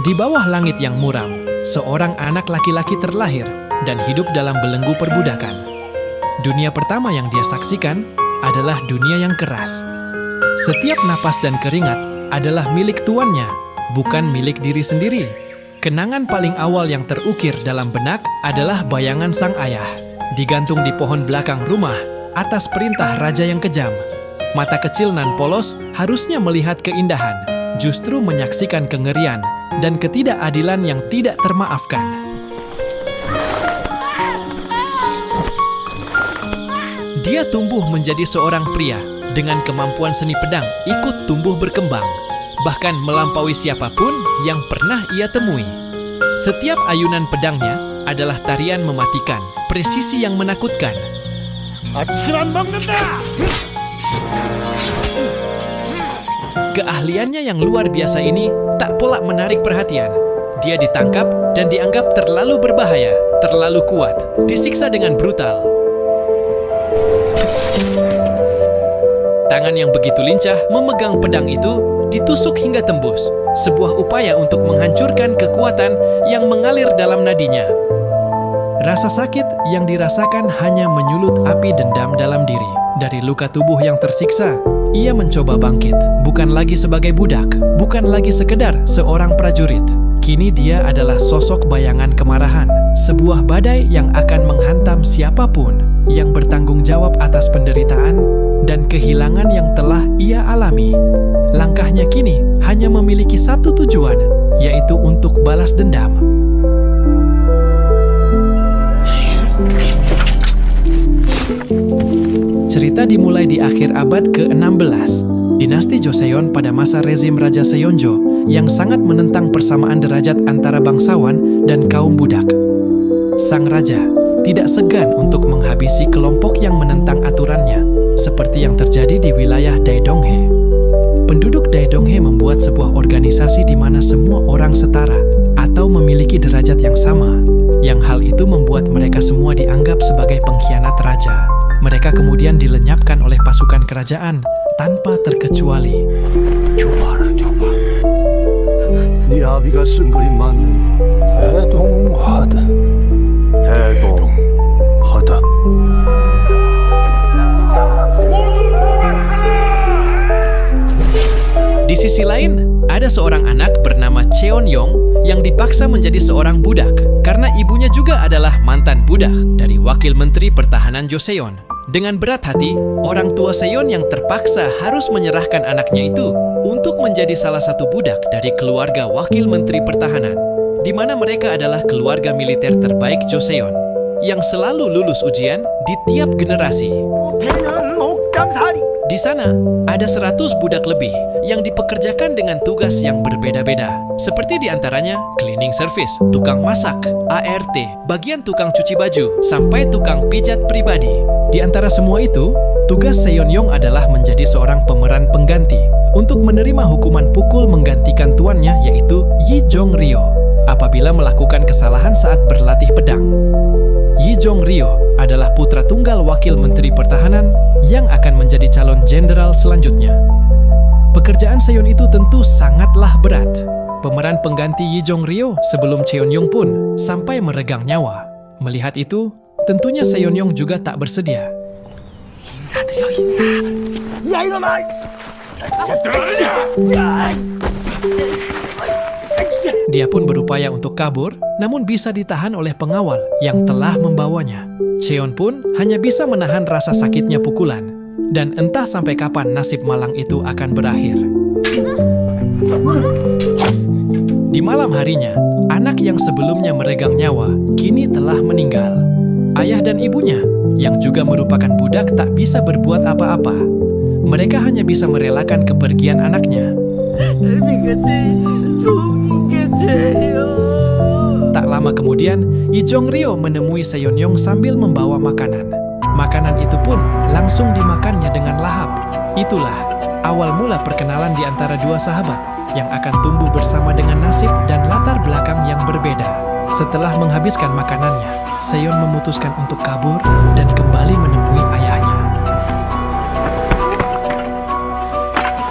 Di bawah langit yang muram, seorang anak laki-laki terlahir dan hidup dalam belenggu perbudakan. Dunia pertama yang dia saksikan adalah dunia yang keras. Setiap napas dan keringat adalah milik tuannya, bukan milik diri sendiri. Kenangan paling awal yang terukir dalam benak adalah bayangan sang ayah, digantung di pohon belakang rumah atas perintah raja yang kejam. Mata kecil nan polos harusnya melihat keindahan, justru menyaksikan kengerian dan ketidakadilan yang tidak termaafkan. Dia tumbuh menjadi seorang pria dengan kemampuan seni pedang ikut tumbuh berkembang, bahkan melampaui siapapun yang pernah ia temui. Setiap ayunan pedangnya adalah tarian mematikan, presisi yang menakutkan. Keahliannya yang luar biasa ini tak pelak menarik perhatian. Dia ditangkap dan dianggap terlalu berbahaya, terlalu kuat, disiksa dengan brutal. Tangan yang begitu lincah memegang pedang itu ditusuk hingga tembus, sebuah upaya untuk menghancurkan kekuatan yang mengalir dalam nadinya. Rasa sakit yang dirasakan hanya menyulut api dendam dalam diri. Dari luka tubuh yang tersiksa, ia mencoba bangkit, bukan lagi sebagai budak, bukan lagi sekedar seorang prajurit. Kini dia adalah sosok bayangan kemarahan, sebuah badai yang akan menghantam siapapun yang bertanggung jawab atas penderitaan dan kehilangan yang telah ia alami. Langkahnya kini hanya memiliki satu tujuan, yaitu untuk balas dendam. Cerita dimulai di akhir abad ke-16. Dinasti Joseon pada masa rezim Raja Seonjo yang sangat menentang persamaan derajat antara bangsawan dan kaum budak. Sang raja tidak segan untuk menghabisi kelompok yang menentang aturannya, seperti yang terjadi di wilayah Daedonghe. Penduduk Daedonghe membuat sebuah organisasi di mana semua orang setara atau memiliki derajat yang sama, yang hal itu membuat mereka semua dianggap sebagai pengkhianat raja. Mereka kemudian dilenyapkan oleh pasukan kerajaan tanpa terkecuali. coba. 네 아비가 쓴 글이 맞는 대동하다. Di sisi lain, ada seorang anak bernama Cheon-yong yang dipaksa menjadi seorang budak karena ibunya juga adalah mantan budak dari Wakil Menteri Pertahanan Joseon. Dengan berat hati, orang tua Seon yang terpaksa harus menyerahkan anaknya itu untuk menjadi salah satu budak dari keluarga Wakil Menteri Pertahanan, di mana mereka adalah keluarga militer terbaik Joseon yang selalu lulus ujian di tiap generasi. Di sana, ada 100 budak lebih yang dipekerjakan dengan tugas yang berbeda-beda. Seperti diantaranya cleaning service, tukang masak, ART, bagian tukang cuci baju, sampai tukang pijat pribadi. Di antara semua itu, tugas Seon-yong adalah menjadi seorang pemeran pengganti untuk menerima hukuman pukul menggantikan tuannya, yaitu Yi Jong-ryo, apabila melakukan kesalahan saat berlatih pedang. Yi Jong-ryo adalah putra tunggal Wakil Menteri Pertahanan yang akan menjadi calon jenderal selanjutnya. Pekerjaan Seon itu tentu sangatlah berat. Pemeran pengganti Yi Jong-ryo sebelum Cheon-yong pun sampai meregang nyawa. Melihat itu, tentunya Seon-yong juga tak bersedia. Dia pun berupaya untuk kabur, namun bisa ditahan oleh pengawal yang telah membawanya. Cheon pun hanya bisa menahan rasa sakitnya pukulan, dan entah sampai kapan nasib malang itu akan berakhir. Di malam harinya, anak yang sebelumnya meregang nyawa kini telah meninggal. Ayah dan ibunya, yang juga merupakan budak, tak bisa berbuat apa-apa. Mereka hanya bisa merelakan kepergian anaknya. Tak lama kemudian, Yi Jong-ryo menemui Seon-yong sambil membawa makanan. Makanan itu pun langsung dimakannya dengan lahap. Itulah awal mula perkenalan di antara dua sahabat yang akan tumbuh bersama dengan nasib dan latar belakang yang berbeda. Setelah menghabiskan makanannya, Seon memutuskan untuk kabur dan kembali menemui ayahnya.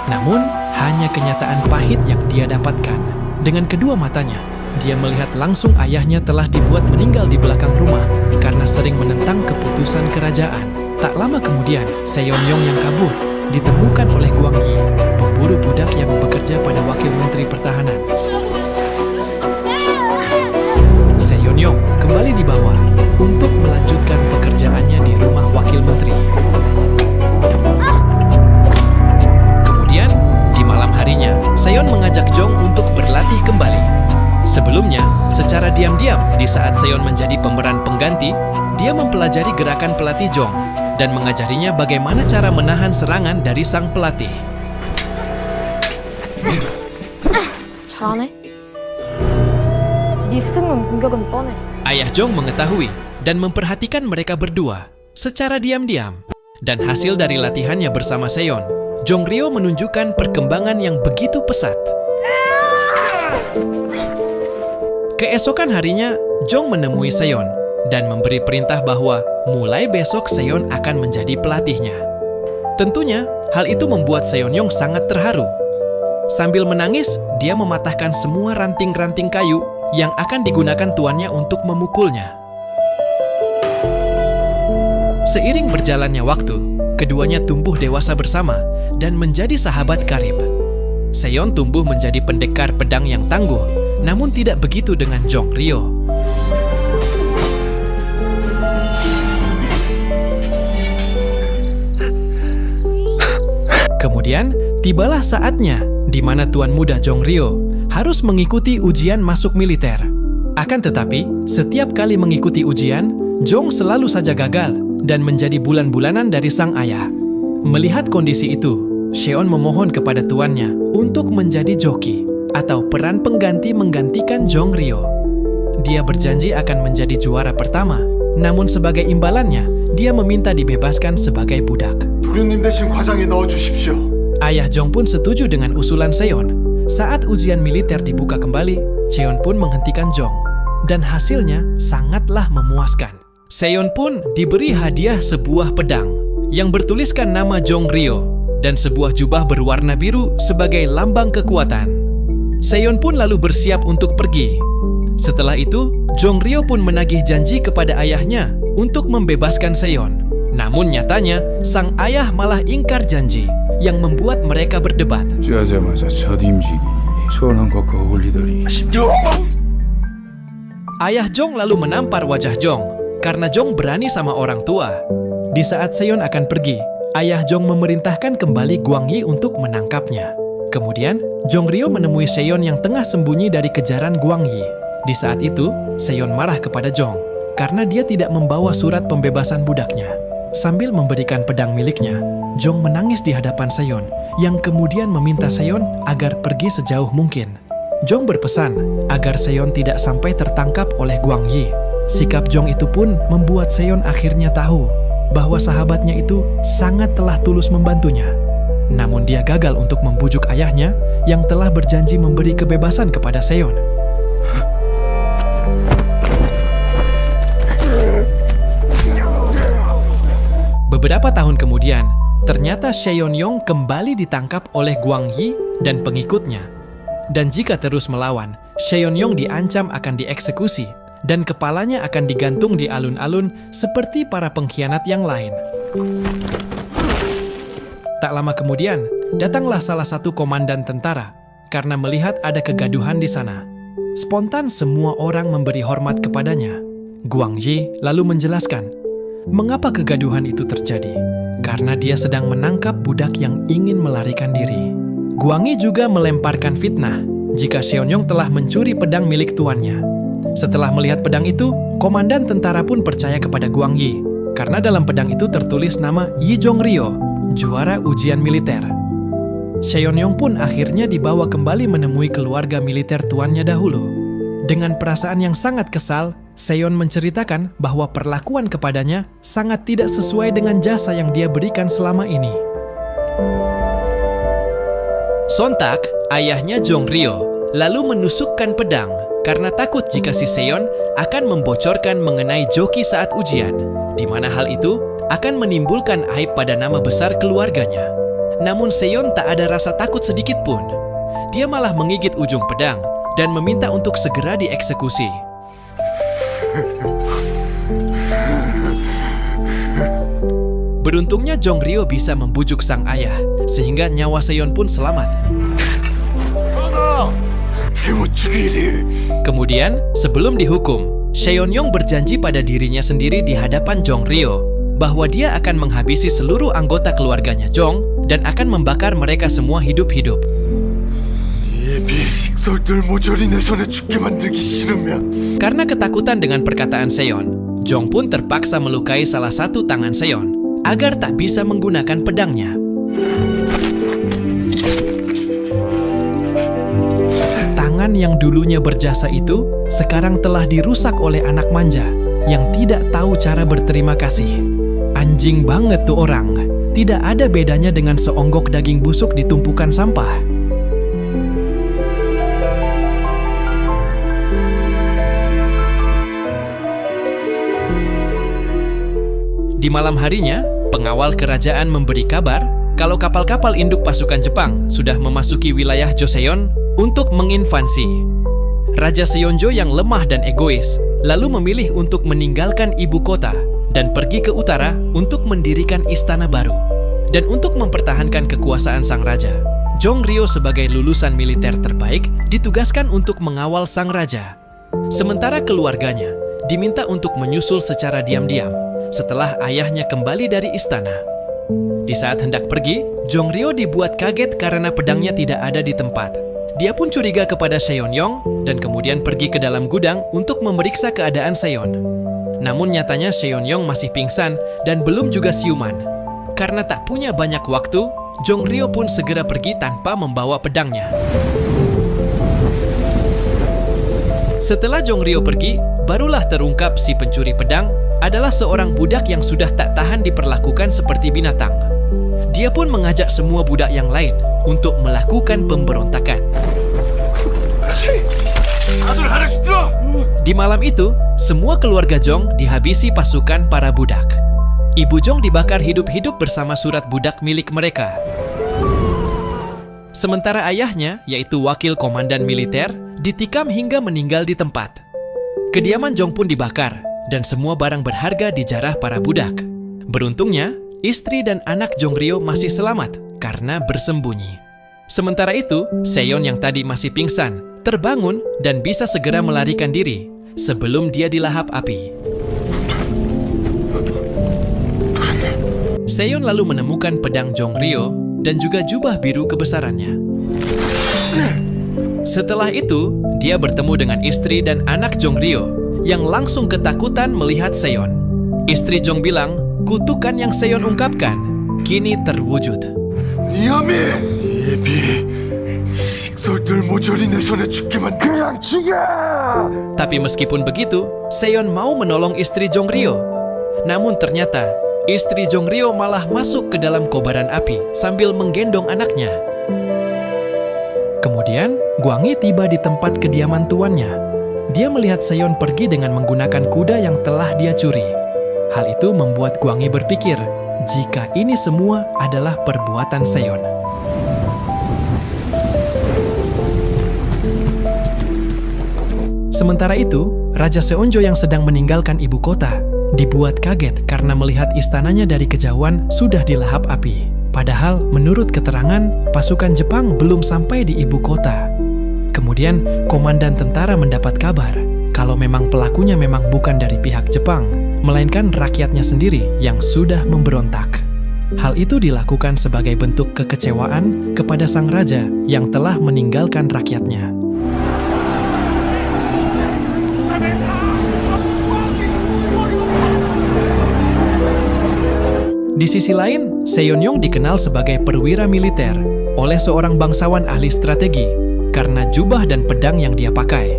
Namun, hanya kenyataan pahit yang dia dapatkan. Dengan kedua matanya, dia melihat langsung ayahnya telah dibuat meninggal di belakang rumah karena sering menentang keputusan kerajaan. Tak lama kemudian, Seonnyong yang kabur ditemukan oleh Gwang Yi, pemburu budak yang bekerja pada Wakil Menteri Pertahanan. Seonnyong kembali dibawa untuk melanjutkan pekerjaannya di rumah Wakil Menteri. Kemudian, di malam harinya, Seon mengajak Jong untuk berlatih kembali. Sebelumnya, secara diam-diam di saat Seon menjadi pemeran pengganti, dia mempelajari gerakan pelatih Jong dan mengajarinya bagaimana cara menahan serangan dari sang pelatih. 잘하네. 네 스승은 공격은 뻔해. Ayah Jong mengetahui dan memperhatikan mereka berdua secara diam-diam. Dan hasil dari latihannya bersama Seon, Jong Ryo menunjukkan perkembangan yang begitu pesat. Keesokan harinya, Jong menemui Seon dan memberi perintah bahwa mulai besok Seon akan menjadi pelatihnya. Tentunya, hal itu membuat Seonnyong sangat terharu. Sambil menangis, dia mematahkan semua ranting-ranting kayu yang akan digunakan tuannya untuk memukulnya. Seiring berjalannya waktu, keduanya tumbuh dewasa bersama dan menjadi sahabat karib. Seon tumbuh menjadi pendekar pedang yang tangguh, namun tidak begitu dengan Jong Ryo. Kemudian, tibalah saatnya di mana tuan muda Jong Ryo harus mengikuti ujian masuk militer. Akan tetapi, setiap kali mengikuti ujian, Jong selalu saja gagal dan menjadi bulan-bulanan dari sang ayah. Melihat kondisi itu, Seon memohon kepada tuannya untuk menjadi joki atau peran pengganti menggantikan Jong Ryo. Dia berjanji akan menjadi juara pertama, namun sebagai imbalannya, dia meminta dibebaskan sebagai budak. 도련님 대신 과장에 넣어주십시오. Ayah Jong pun setuju dengan usulan Seon. Saat ujian militer dibuka kembali, Cheon pun menghentikan Jong. Dan hasilnya sangatlah memuaskan. Seon pun diberi hadiah sebuah pedang yang bertuliskan nama Jong Ryo dan sebuah jubah berwarna biru sebagai lambang kekuatan. Seon pun lalu bersiap untuk pergi. Setelah itu, Jong Ryo pun menagih janji kepada ayahnya untuk membebaskan Seon. Namun nyatanya, sang ayah malah ingkar janji yang membuat mereka berdebat. 쥐하자마자 첫임직이 소원한 것과 어울리더니 Ayah Jong lalu menampar wajah Jong karena Jong berani sama orang tua. Di saat Seon akan pergi, ayah Jong memerintahkan kembali Gwang Yi untuk menangkapnya. Kemudian, Jong Ryo menemui Seon yang tengah sembunyi dari kejaran Gwang Yi. Di saat itu, Seon marah kepada Jong karena dia tidak membawa surat pembebasan budaknya. Sambil memberikan pedang miliknya, Jong menangis di hadapan Seon yang kemudian meminta Seon agar pergi sejauh mungkin. Jong berpesan agar Seon tidak sampai tertangkap oleh Gwang Yi. Sikap Jong itu pun membuat Seon akhirnya tahu bahwa sahabatnya itu sangat telah tulus membantunya. Namun dia gagal untuk membujuk ayahnya yang telah berjanji memberi kebebasan kepada Seon. Beberapa tahun kemudian, ternyata Seonnyong kembali ditangkap oleh Gwang Yi dan pengikutnya. Dan jika terus melawan, Seonnyong diancam akan dieksekusi dan kepalanya akan digantung di alun-alun seperti para pengkhianat yang lain. Tak lama kemudian, datanglah salah satu komandan tentara karena melihat ada kegaduhan di sana. Spontan semua orang memberi hormat kepadanya. Gwang Yi lalu menjelaskan mengapa kegaduhan itu terjadi. Karena dia sedang menangkap budak yang ingin melarikan diri. Gwang Yi juga melemparkan fitnah jika Seonnyong telah mencuri pedang milik tuannya. Setelah melihat pedang itu, komandan tentara pun percaya kepada Gwang Yi karena dalam pedang itu tertulis nama Yi Jong Ryo, juara ujian militer. Seonnyong pun akhirnya dibawa kembali menemui keluarga militer tuannya dahulu. Dengan perasaan yang sangat kesal, Seon menceritakan bahwa perlakuan kepadanya sangat tidak sesuai dengan jasa yang dia berikan selama ini. Sontak, ayahnya Jong Ryo lalu menusukkan pedang karena takut jika si Seon akan membocorkan mengenai joki saat ujian, di mana hal itu akan menimbulkan aib pada nama besar keluarganya. Namun Seon tak ada rasa takut sedikit pun. Dia malah menggigit ujung pedang dan meminta untuk segera dieksekusi. Beruntungnya Jongrio bisa membujuk sang ayah, sehingga nyawa Seon pun selamat. Kemudian, sebelum dihukum, Seon-yong berjanji pada dirinya sendiri di hadapan Jongrio bahwa dia akan menghabisi seluruh anggota keluarganya Jong dan akan membakar mereka semua hidup-hidup. Karena ketakutan dengan perkataan Seon, Jong pun terpaksa melukai salah satu tangan Seon agar tak bisa menggunakan pedangnya. Tangan yang dulunya berjasa itu sekarang telah dirusak oleh anak manja yang tidak tahu cara berterima kasih. Anjing banget tuh orang. Tidak ada bedanya dengan seonggok daging busuk di tumpukan sampah. Di malam harinya, pengawal kerajaan memberi kabar kalau kapal-kapal induk pasukan Jepang sudah memasuki wilayah Joseon untuk menginvasi. Raja Seonjo yang lemah dan egois lalu memilih untuk meninggalkan ibu kota dan pergi ke utara untuk mendirikan istana baru. Dan untuk mempertahankan kekuasaan sang raja, Jongrio sebagai lulusan militer terbaik ditugaskan untuk mengawal sang raja. Sementara keluarganya diminta untuk menyusul secara diam-diam setelah ayahnya kembali dari istana. Di saat hendak pergi, Jongrio dibuat kaget karena pedangnya tidak ada di tempat. Dia pun curiga kepada Seon-yong dan kemudian pergi ke dalam gudang untuk memeriksa keadaan Seon. Namun nyatanya Seon-yong masih pingsan dan belum juga siuman. Karena tak punya banyak waktu, Jongrio pun segera pergi tanpa membawa pedangnya. Setelah Jongrio pergi, barulah terungkap si pencuri pedang adalah seorang budak yang sudah tak tahan diperlakukan seperti binatang. Dia pun mengajak semua budak yang lain untuk melakukan pemberontakan. Di malam itu, semua keluarga Jong dihabisi pasukan para budak. Ibu Jong dibakar hidup-hidup bersama surat budak milik mereka. Sementara ayahnya, yaitu wakil komandan militer, ditikam hingga meninggal di tempat. Kediaman Jong pun dibakar, dan semua barang berharga dijarah para budak. Beruntungnya, istri dan anak Jongrio masih selamat karena bersembunyi. Sementara itu, Seon yang tadi masih pingsan, terbangun dan bisa segera melarikan diri sebelum dia dilahap api. Seon lalu menemukan pedang Jongrio dan juga jubah biru kebesarannya. Setelah itu, dia bertemu dengan istri dan anak Jongrio yang langsung ketakutan melihat Seon. Istri Jong bilang, kutukan yang Seon ungkapkan kini terwujud. Tapi meskipun begitu, Seon mau menolong istri Jongrio. Namun ternyata, istri Jongrio malah masuk ke dalam kobaran api sambil menggendong anaknya. Kemudian, Gwangi tiba di tempat kediaman tuannya. Dia melihat Seon pergi dengan menggunakan kuda yang telah dia curi. Hal itu membuat Gwangi berpikir jika ini semua adalah perbuatan Seon. Sementara itu, Raja Seonjo yang sedang meninggalkan ibu kota dibuat kaget karena melihat istananya dari kejauhan sudah dilahap api. Padahal menurut keterangan, pasukan Jepang belum sampai di ibu kota. Kemudian, komandan tentara mendapat kabar kalau memang pelakunya memang bukan dari pihak Jepang, melainkan rakyatnya sendiri yang sudah memberontak. Hal itu dilakukan sebagai bentuk kekecewaan kepada sang raja yang telah meninggalkan rakyatnya. Di sisi lain, Seon-yong dikenal sebagai perwira militer oleh seorang bangsawan ahli strategi karena jubah dan pedang yang dia pakai.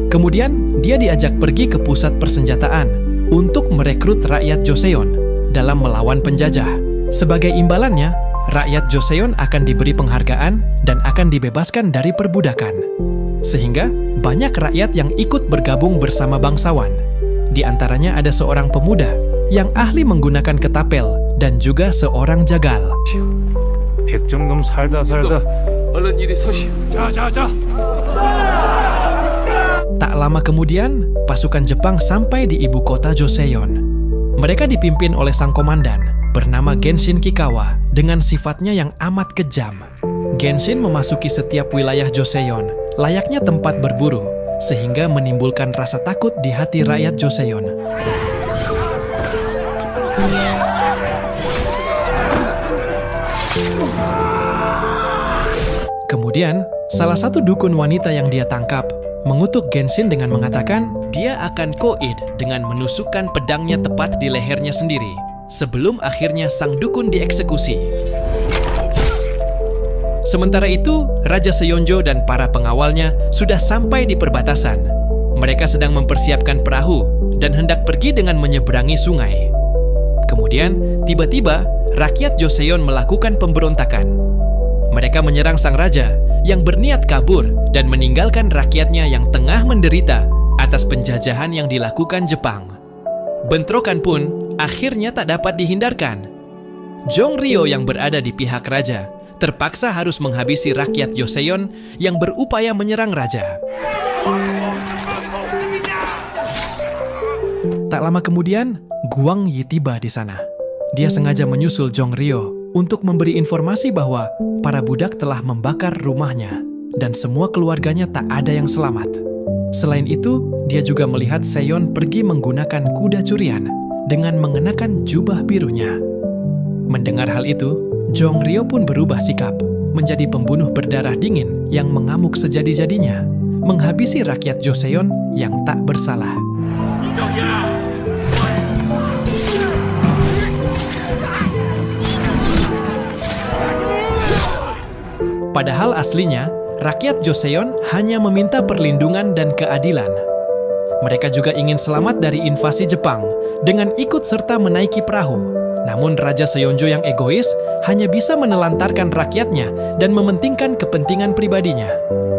Kemudian, dia diajak pergi ke pusat persenjataan untuk merekrut rakyat Joseon dalam melawan penjajah. Sebagai imbalannya, rakyat Joseon akan diberi penghargaan dan akan dibebaskan dari perbudakan. Sehingga, banyak rakyat yang ikut bergabung bersama bangsawan. Di antaranya ada seorang pemuda yang ahli menggunakan ketapel dan juga seorang jagal. 백정놈 살다 얼른 이리 서시오. 자. Tak lama kemudian, pasukan Jepang sampai di ibu kota Joseon. Mereka dipimpin oleh sang komandan, bernama Genshin Kikawa, dengan sifatnya yang amat kejam. Genshin memasuki setiap wilayah Joseon, layaknya tempat berburu, sehingga menimbulkan rasa takut di hati rakyat Joseon. Kemudian, salah satu dukun wanita yang dia tangkap mengutuk Genshin dengan mengatakan dia akan koid dengan menusukkan pedangnya tepat di lehernya sendiri sebelum akhirnya sang dukun dieksekusi. Sementara itu, Raja Seonjo dan para pengawalnya sudah sampai di perbatasan. Mereka sedang mempersiapkan perahu dan hendak pergi dengan menyeberangi sungai. Kemudian, tiba-tiba rakyat Joseon melakukan pemberontakan. Mereka menyerang sang raja yang berniat kabur dan meninggalkan rakyatnya yang tengah menderita atas penjajahan yang dilakukan Jepang. Bentrokan pun akhirnya tak dapat dihindarkan. Jongryeo yang berada di pihak raja terpaksa harus menghabisi rakyat Joseon yang berupaya menyerang raja. Tak lama kemudian, Guang Yi tiba di sana. Dia sengaja menyusul Jongryeo untuk memberi informasi bahwa para budak telah membakar rumahnya dan semua keluarganya tak ada yang selamat. Selain itu, dia juga melihat Seon pergi menggunakan kuda curian dengan mengenakan jubah birunya. Mendengar hal itu, Jongryeo pun berubah sikap menjadi pembunuh berdarah dingin yang mengamuk sejadi-jadinya, menghabisi rakyat Joseon yang tak bersalah. Padahal aslinya, rakyat Joseon hanya meminta perlindungan dan keadilan. Mereka juga ingin selamat dari invasi Jepang dengan ikut serta menaiki perahu. Namun Raja Seonjo yang egois hanya bisa menelantarkan rakyatnya dan mementingkan kepentingan pribadinya.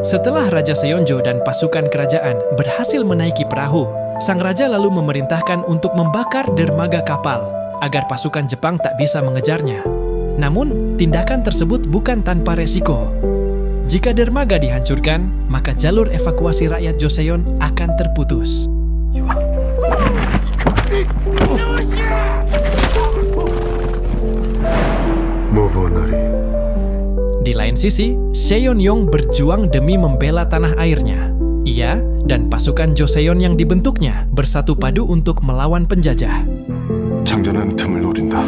Setelah Raja Seonjo dan pasukan kerajaan berhasil menaiki perahu, sang raja lalu memerintahkan untuk membakar dermaga kapal agar pasukan Jepang tak bisa mengejarnya. Namun, tindakan tersebut bukan tanpa resiko. Jika dermaga dihancurkan, maka jalur evakuasi rakyat Joseon akan terputus. Di lain sisi, Seonryong berjuang demi membela tanah airnya. Ia dan pasukan Joseon yang dibentuknya bersatu padu untuk melawan penjajah. 장전하는 틈을 노린다.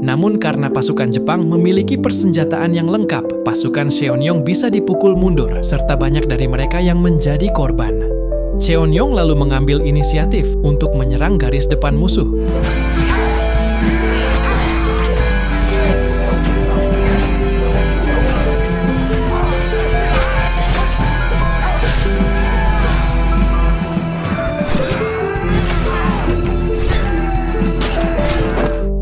Namun karena pasukan Jepang memiliki persenjataan yang lengkap, pasukan Seonryong bisa dipukul mundur, serta banyak dari mereka yang menjadi korban. Seonryong lalu mengambil inisiatif untuk menyerang garis depan musuh.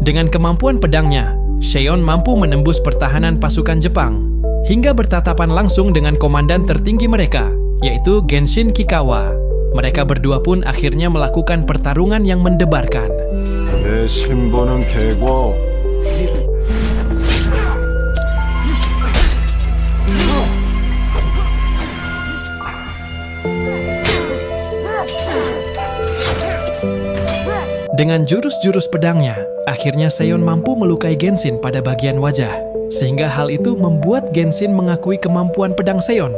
Dengan kemampuan pedangnya, Seon mampu menembus pertahanan pasukan Jepang hingga bertatapan langsung dengan komandan tertinggi mereka, yaitu Genshin Kikawa. Mereka berdua pun akhirnya melakukan pertarungan yang mendebarkan. 내 신분은 개고. Dengan jurus-jurus pedangnya, akhirnya Seon mampu melukai Genshin pada bagian wajah, sehingga hal itu membuat Genshin mengakui kemampuan pedang Seon.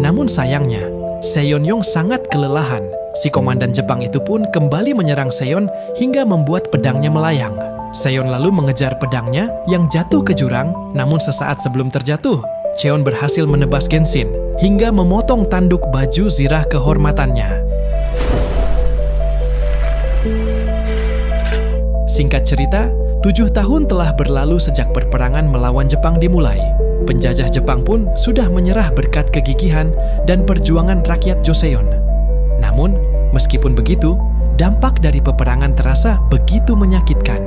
Namun sayangnya, Seonryong sangat kelelahan. Si komandan Jepang itu pun kembali menyerang Seon hingga membuat pedangnya melayang. Seon lalu mengejar pedangnya yang jatuh ke jurang, namun sesaat sebelum terjatuh, Seon berhasil menebas Genshin hingga memotong tanduk baju zirah kehormatannya. Singkat cerita, 7 tahun telah berlalu sejak perperangan melawan Jepang dimulai. Penjajah Jepang pun sudah menyerah berkat kegigihan dan perjuangan rakyat Joseon. Namun, meskipun begitu, dampak dari peperangan terasa begitu menyakitkan.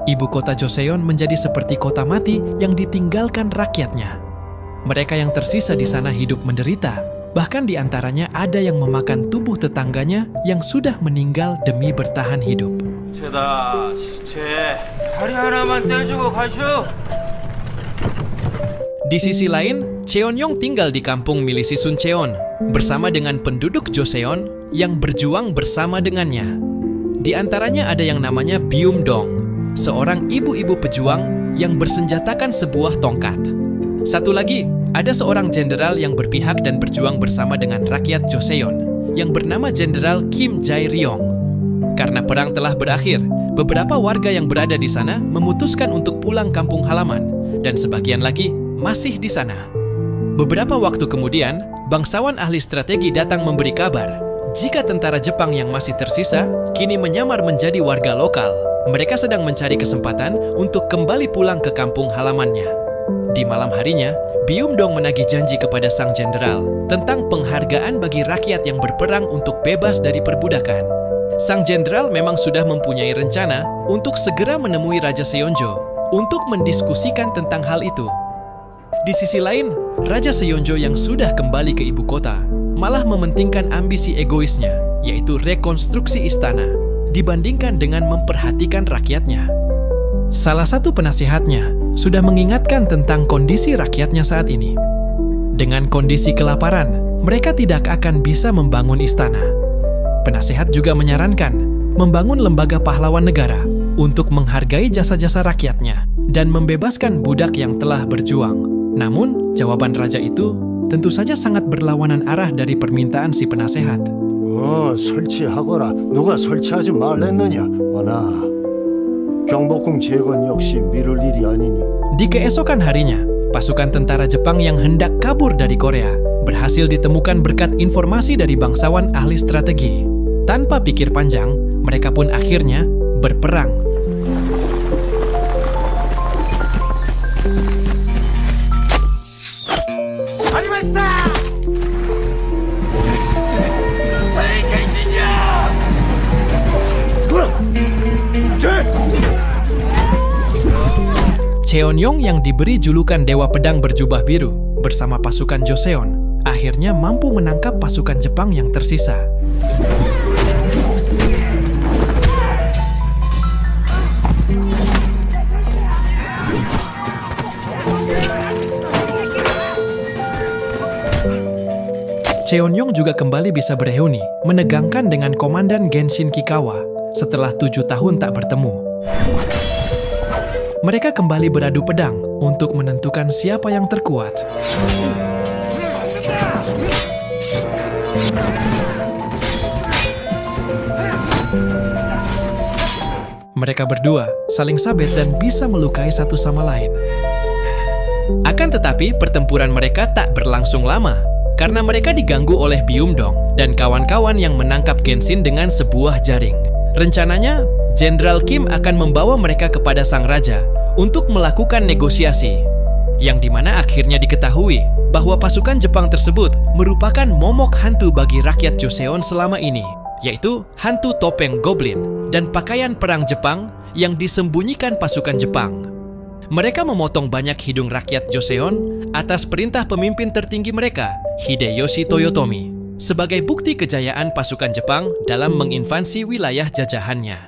Ibu kota Joseon menjadi seperti kota mati yang ditinggalkan rakyatnya. Mereka yang tersisa di sana hidup menderita, bahkan di antaranya ada yang memakan tubuh tetangganya yang sudah meninggal demi bertahan hidup. 시체다 시체 다리 하나만 떼주고 가시오. Di sisi lain, Cheonyong tinggal di kampung milisi Suncheon bersama dengan penduduk Joseon yang berjuang bersama dengannya. Di antaranya ada yang namanya Byum-dong, seorang ibu-ibu pejuang yang bersenjatakan sebuah tongkat. Satu lagi, ada seorang jenderal yang berpihak dan berjuang bersama dengan rakyat Joseon yang bernama Jenderal Kim Jae-ryong. Karena perang telah berakhir, beberapa warga yang berada di sana memutuskan untuk pulang kampung halaman dan sebagian lagi masih di sana. Beberapa waktu kemudian, bangsawan ahli strategi datang memberi kabar jika tentara Jepang yang masih tersisa kini menyamar menjadi warga lokal. Mereka sedang mencari kesempatan untuk kembali pulang ke kampung halamannya. Di malam harinya, Byum-dong menagih janji kepada sang jenderal tentang penghargaan bagi rakyat yang berperang untuk bebas dari perbudakan. Sang jenderal memang sudah mempunyai rencana untuk segera menemui Raja Seonjo untuk mendiskusikan tentang hal itu. Di sisi lain, Raja Seonjo yang sudah kembali ke ibu kota malah mementingkan ambisi egoisnya, yaitu rekonstruksi istana, dibandingkan dengan memperhatikan rakyatnya. Salah satu penasihatnya sudah mengingatkan tentang kondisi rakyatnya saat ini. Dengan kondisi kelaparan, mereka tidak akan bisa membangun istana. Penasihat juga menyarankan membangun lembaga pahlawan negara untuk menghargai jasa-jasa rakyatnya dan membebaskan budak yang telah berjuang. Namun, jawaban raja itu tentu saja sangat berlawanan arah dari permintaan si penasehat. 설치하거라. 누가 설치하지 말랬느냐? 와나 경복궁 재건 역시 미룰 일이 아니니. Di keesokan harinya, pasukan tentara Jepang yang hendak kabur dari Korea berhasil ditemukan berkat informasi dari bangsawan ahli strategi. Tanpa pikir panjang, mereka pun akhirnya berperang. Cheonyong yang diberi julukan Dewa Pedang Berjubah Biru bersama pasukan Joseon akhirnya mampu menangkap pasukan Jepang yang tersisa. Cheonyong juga kembali bisa bereuni, menegangkan dengan Komandan Genshin Kikawa setelah 7 tahun tak bertemu. Mereka kembali beradu pedang untuk menentukan siapa yang terkuat. Mereka berdua saling sabet dan bisa melukai satu sama lain. Akan tetapi, pertempuran mereka tak berlangsung lama karena mereka diganggu oleh Byum-dong dan kawan-kawan yang menangkap Genshin dengan sebuah jaring. Rencananya, Jenderal Kim akan membawa mereka kepada sang raja untuk melakukan negosiasi, yang dimana akhirnya diketahui bahwa pasukan Jepang tersebut merupakan momok hantu bagi rakyat Joseon selama ini, yaitu hantu topeng goblin dan pakaian perang Jepang yang disembunyikan pasukan Jepang. Mereka memotong banyak hidung rakyat Joseon atas perintah pemimpin tertinggi mereka, Hideyoshi Toyotomi, sebagai bukti kejayaan pasukan Jepang dalam menginvasi wilayah jajahannya.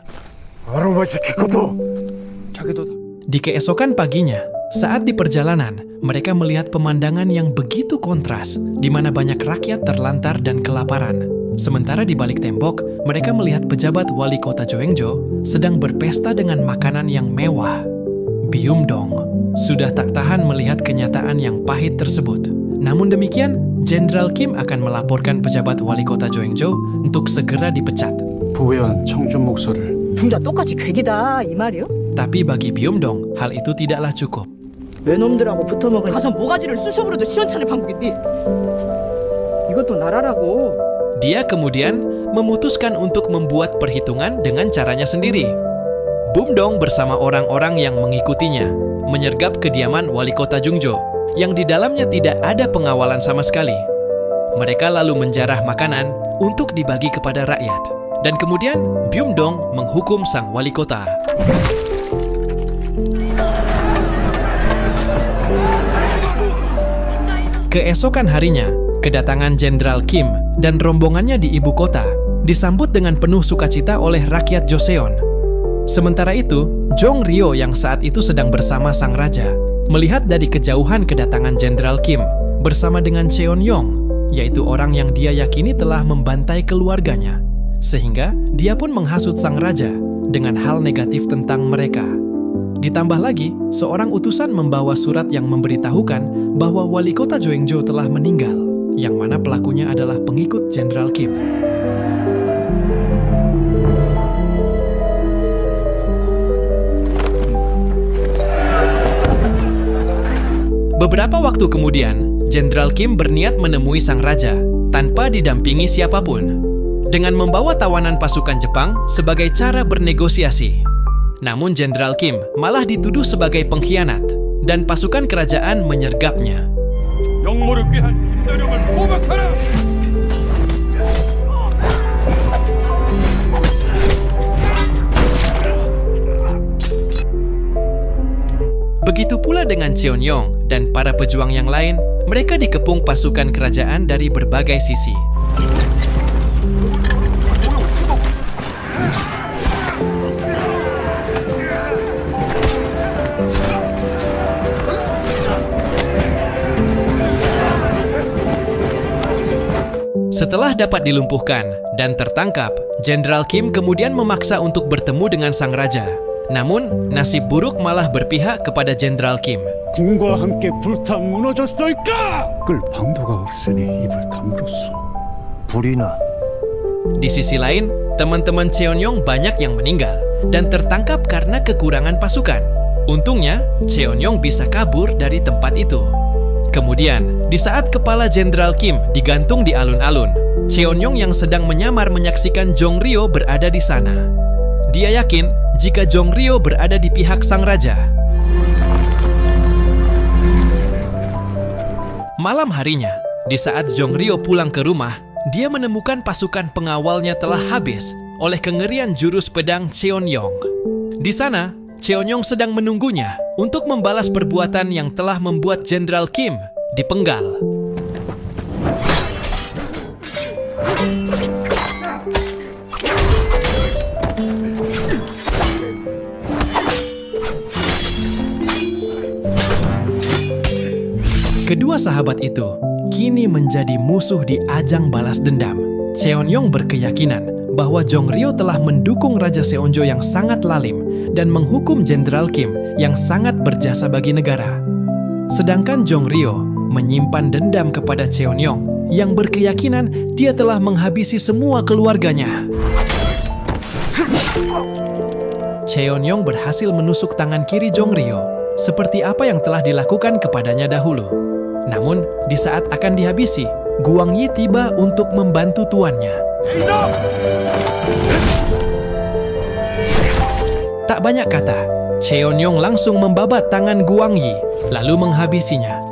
Di keesokan paginya, saat di perjalanan, mereka melihat pemandangan yang begitu kontras, di mana banyak rakyat terlantar dan kelaparan. Sementara di balik tembok, mereka melihat pejabat wali kota Joengjo sedang berpesta dengan makanan yang mewah. Byum-dong sudah tak tahan melihat kenyataan yang pahit tersebut. Namun demikian, Jenderal Kim akan melaporkan pejabat wali kota Joengjo untuk segera dipecat. 부회원 청준 목소를 둘 다 똑같이 괴기다 이 말이요? Tapi bagi Byum-dong, hal itu tidaklah cukup. 외놈들하고 붙어먹은 가서 모가지를 쑤셔부려도 시원찮을 방국인데 이것도 나라라고. Dia kemudian memutuskan untuk membuat perhitungan dengan caranya sendiri. Byum-dong bersama orang-orang yang mengikutinya menyergap kediaman wali kota Jungjo yang di dalamnya tidak ada pengawalan sama sekali. Mereka lalu menjarah makanan untuk dibagi kepada rakyat. Dan kemudian Byum-dong menghukum sang wali kota. Keesokan harinya, kedatangan Jenderal Kim dan rombongannya di ibu kota disambut dengan penuh sukacita oleh rakyat Joseon. Sementara itu, Jong Ryo yang saat itu sedang bersama sang raja, melihat dari kejauhan kedatangan Jenderal Kim bersama dengan Cheon Yong, yaitu orang yang dia yakini telah membantai keluarganya. Sehingga dia pun menghasut sang raja dengan hal negatif tentang mereka. Ditambah lagi, seorang utusan membawa surat yang memberitahukan bahwa wali kota Joengjo telah meninggal, yang mana pelakunya adalah pengikut Jenderal Kim. Beberapa waktu kemudian, Jenderal Kim berniat menemui sang raja tanpa didampingi siapapun, dengan membawa tawanan pasukan Jepang sebagai cara bernegosiasi. Namun Jenderal Kim malah dituduh sebagai pengkhianat dan pasukan kerajaan menyergapnya. 영모를 위한 김대령을 포박하라! Begitu pula dengan Cheon Yong dan para pejuang yang lain, mereka dikepung pasukan kerajaan dari berbagai sisi. Setelah dapat dilumpuhkan dan tertangkap, Jenderal Kim kemudian memaksa untuk bertemu dengan sang raja. Namun, nasib buruk malah berpihak kepada Jenderal Kim. 궁과 함께 불타 무너졌소이까! 끌 방도가 없으니 입을 다물었소. 불이 나. Di sisi lain, teman-teman Cheon Yong banyak yang meninggal dan tertangkap karena kekurangan pasukan. Untungnya, Cheon Yong bisa kabur dari tempat itu. Kemudian, di saat kepala Jenderal Kim digantung di alun-alun, Cheon Yong yang sedang menyamar menyaksikan Jong Ryo berada di sana. Dia yakin jika Jong Ryo berada di pihak sang raja. Malam harinya, di saat Jong Ryo pulang ke rumah, dia menemukan pasukan pengawalnya telah habis oleh kengerian jurus pedang Cheon Yong. Di sana, Cheon Yong sedang menunggunya untuk membalas perbuatan yang telah membuat Jenderal Kim dipenggal. Kedua sahabat itu kini menjadi musuh di ajang balas dendam. Cheon Yong berkeyakinan bahwa Jong Ryo telah mendukung Raja Seonjo yang sangat lalim dan menghukum Jenderal Kim yang sangat berjasa bagi negara. Sedangkan Jong Ryo menyimpan dendam kepada Cheon Yong yang berkeyakinan dia telah menghabisi semua keluarganya. Cheon Yong berhasil menusuk tangan kiri Jong Ryo seperti apa yang telah dilakukan kepadanya dahulu. Namun, di saat akan dihabisi, Guang Yi tiba untuk membantu tuannya. Tak banyak kata, Cheon Yong langsung membabat tangan Guang Yi, lalu menghabisinya.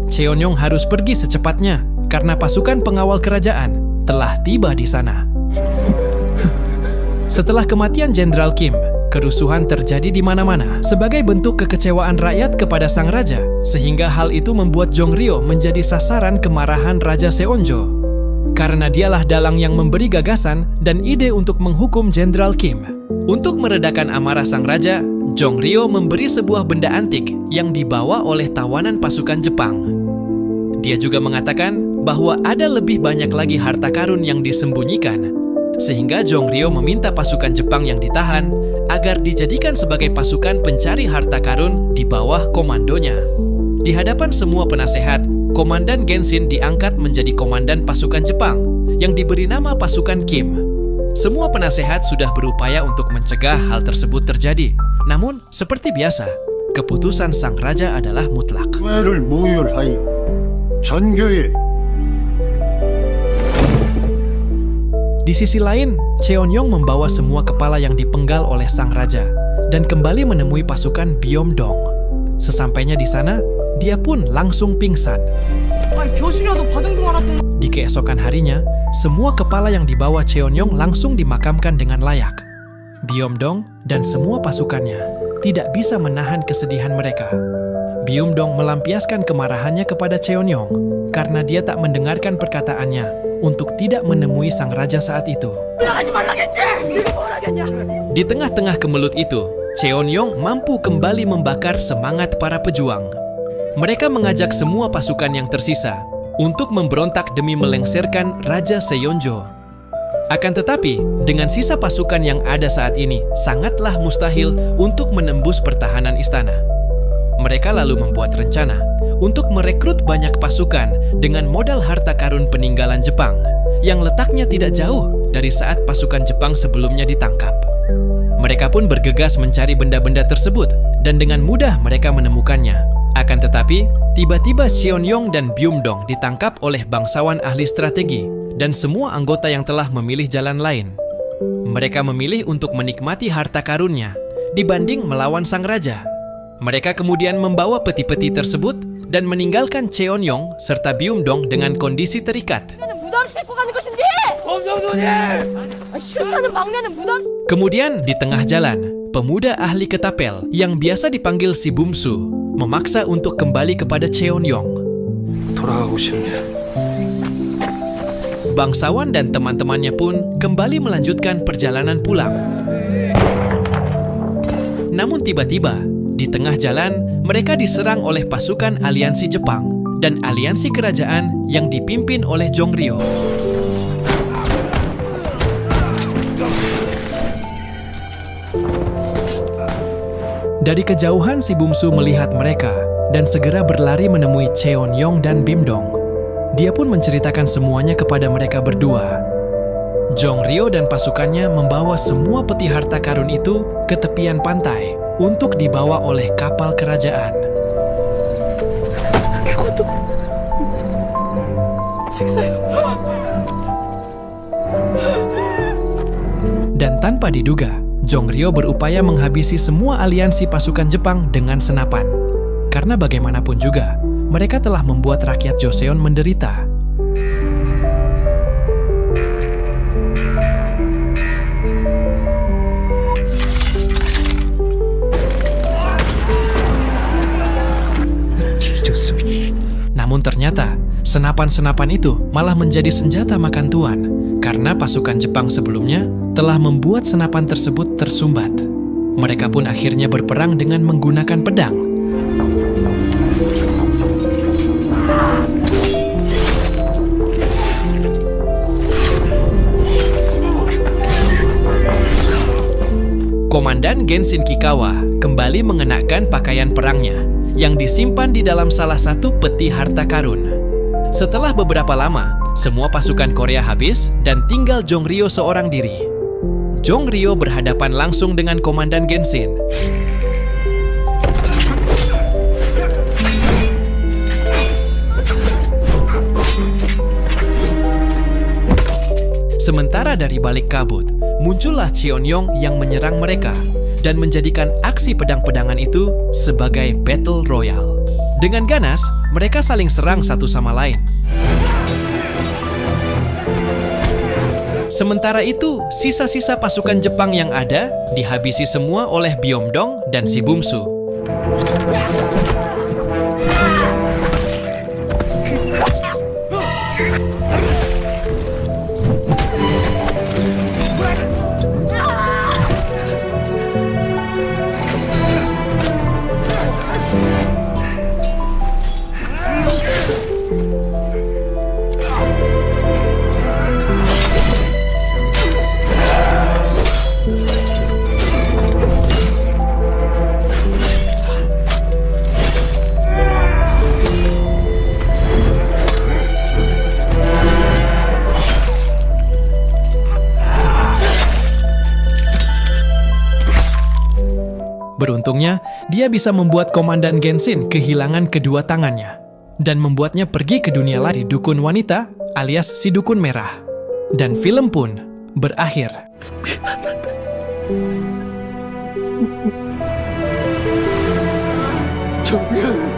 Cheon Yong harus pergi secepatnya karena pasukan pengawal kerajaan telah tiba di sana. Setelah kematian Jenderal Kim, kerusuhan terjadi di mana-mana sebagai bentuk kekecewaan rakyat kepada sang raja, sehingga hal itu membuat Jong Ryo menjadi sasaran kemarahan Raja Seonjo. Karena dialah dalang yang memberi gagasan dan ide untuk menghukum Jenderal Kim. Untuk meredakan amarah sang raja, Jong Ryo memberi sebuah benda antik yang dibawa oleh tawanan pasukan Jepang. Dia juga mengatakan bahwa ada lebih banyak lagi harta karun yang disembunyikan, sehingga Jong Ryo meminta pasukan Jepang yang ditahan agar dijadikan sebagai pasukan pencari harta karun di bawah komandonya. Di hadapan semua penasehat, Komandan Genshin diangkat menjadi komandan pasukan Jepang yang diberi nama pasukan Kim. Semua penasehat sudah berupaya untuk mencegah hal tersebut terjadi. Namun, seperti biasa, keputusan sang raja adalah mutlak. 를 무혈하여 전교에 Di sisi lain, Cheon Yong membawa semua kepala yang dipenggal oleh sang raja dan kembali menemui pasukan Byom-dong. Sesampainya di sana, dia pun langsung pingsan. 벼슬이라도 받은 줄 알았더니 Di keesokan harinya, semua kepala yang dibawa Cheon Yong langsung dimakamkan dengan layak. Byom-dong dan semua pasukannya tidak bisa menahan kesedihan mereka. Byum-dong melampiaskan kemarahannya kepada Cheon-yong karena dia tak mendengarkan perkataannya untuk tidak menemui sang raja saat itu. Di tengah-tengah kemelut itu, Cheon-yong mampu kembali membakar semangat para pejuang. Mereka mengajak semua pasukan yang tersisa untuk memberontak demi melengsarkan Raja Seonjo. Akan tetapi, dengan sisa pasukan yang ada saat ini, sangatlah mustahil untuk menembus pertahanan istana. Mereka lalu membuat rencana untuk merekrut banyak pasukan dengan modal harta karun peninggalan Jepang yang letaknya tidak jauh dari saat pasukan Jepang sebelumnya ditangkap. Mereka pun bergegas mencari benda-benda tersebut dan dengan mudah mereka menemukannya. Akan tetapi, tiba-tiba Cheon-yong dan Byum-dong ditangkap oleh bangsawan ahli strategi dan semua anggota yang telah memilih jalan lain. Mereka memilih untuk menikmati harta karunnya dibanding melawan sang raja. Mereka kemudian membawa peti-peti tersebut dan meninggalkan Cheon-yong serta Byum-dong dengan kondisi terikat. 무덤 싣고 가는 것인데. 검정돈이! 싫다는 막내는 무덤. Kemudian di tengah jalan, pemuda ahli ketapel yang biasa dipanggil si Bumsu memaksa untuk kembali kepada Cheon-yong. 돌아가고 싶네. Bangsawan dan teman-temannya pun kembali melanjutkan perjalanan pulang. Namun tiba-tiba, di tengah jalan, mereka diserang oleh pasukan aliansi Jepang dan aliansi kerajaan yang dipimpin oleh Jongryeo. Dari kejauhan si Bumsu melihat mereka dan segera berlari menemui Cheon-yong dan Byum-dong. Dia pun menceritakan semuanya kepada mereka berdua. Jongryeo dan pasukannya membawa semua peti harta karun itu ke tepian pantai untuk dibawa oleh kapal kerajaan. Dan tanpa diduga, Jongryeo berupaya menghabisi semua aliansi pasukan Jepang dengan senapan. Karena bagaimanapun juga, mereka telah membuat rakyat Joseon menderita. Namun ternyata, senapan-senapan itu malah menjadi senjata makan tuan karena pasukan Jepang sebelumnya telah membuat senapan tersebut tersumbat. Mereka pun akhirnya berperang dengan menggunakan pedang. Komandan Genshin Kikawa kembali mengenakan pakaian perangnya yang disimpan di dalam salah satu peti harta karun. Setelah beberapa lama, semua pasukan Korea habis dan tinggal Jongryeo seorang diri. Jongryeo berhadapan langsung dengan Komandan Genshin. Sementara dari balik kabut, muncullah Cheon-yong yang menyerang mereka dan menjadikan aksi pedang-pedangan itu sebagai battle royale. Dengan ganas, mereka saling serang satu sama lain. Sementara itu, sisa-sisa pasukan Jepang yang ada dihabisi semua oleh Byum-dong dan si Bumsu. Beruntungnya, dia bisa membuat Komandan Genshin kehilangan kedua tangannya dan membuatnya pergi ke dunia lain di dukun wanita alias si dukun merah. Dan film pun berakhir. 정리야.